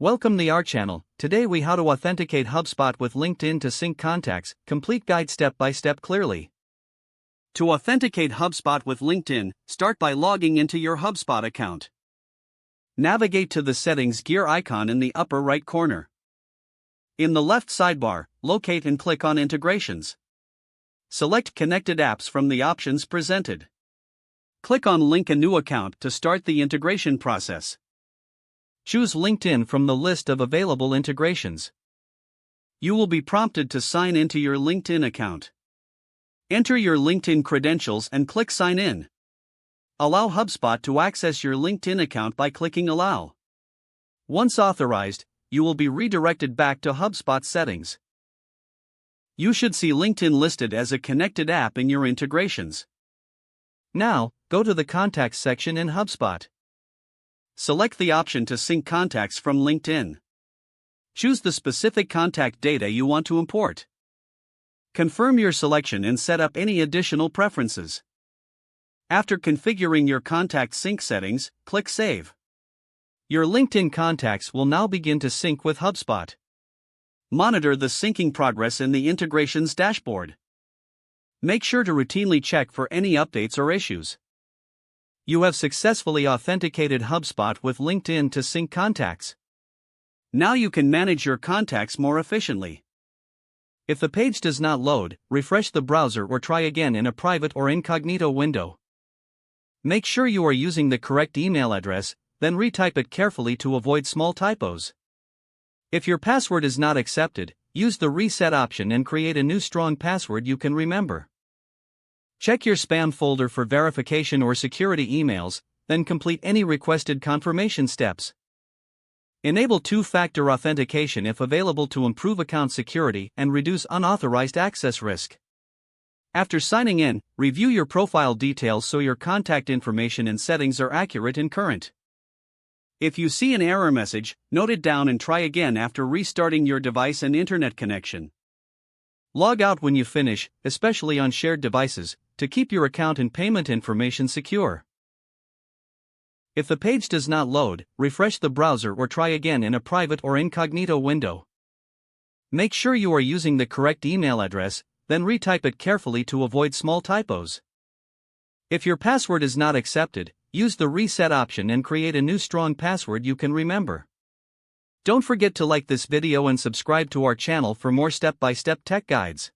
Welcome to our channel. Today we how to authenticate HubSpot with LinkedIn to sync contacts. Complete guide step by step clearly. To authenticate HubSpot with LinkedIn, start by logging into your HubSpot account. Navigate to the settings gear icon in the upper right corner. In the left sidebar, locate and click on integrations. Select connected apps from the options presented. Click on link a new account to start the integration process. Choose LinkedIn from the list of available integrations. You will be prompted to sign into your LinkedIn account. Enter your LinkedIn credentials and click Sign In. Allow HubSpot to access your LinkedIn account by clicking Allow. Once authorized, you will be redirected back to HubSpot settings. You should see LinkedIn listed as a connected app in your integrations. Now, go to the Contacts section in HubSpot. Select the option to sync contacts from LinkedIn. Choose the specific contact data you want to import. Confirm your selection and set up any additional preferences. After configuring your contact sync settings, click Save. Your LinkedIn contacts will now begin to sync with HubSpot. Monitor the syncing progress in the integrations dashboard. Make sure to routinely check for any updates or issues. You have successfully authenticated HubSpot with LinkedIn to sync contacts. Now you can manage your contacts more efficiently. If the page does not load, refresh the browser or try again in a private or incognito window. Make sure you are using the correct email address, then retype it carefully to avoid small typos. If your password is not accepted, use the reset option and create a new strong password you can remember. Check your spam folder for verification or security emails, then complete any requested confirmation steps. Enable two-factor authentication if available to improve account security and reduce unauthorized access risk. After signing in, review your profile details so your contact information and settings are accurate and current. If you see an error message, note it down and try again after restarting your device and internet connection. Log out when you finish, especially on shared devices, to keep your account and payment information secure. If the page does not load, refresh the browser or try again in a private or incognito window. Make sure you are using the correct email address, then retype it carefully to avoid small typos. If your password is not accepted, use the reset option and create a new strong password you can remember. Don't forget to like this video and subscribe to our channel for more step-by-step tech guides.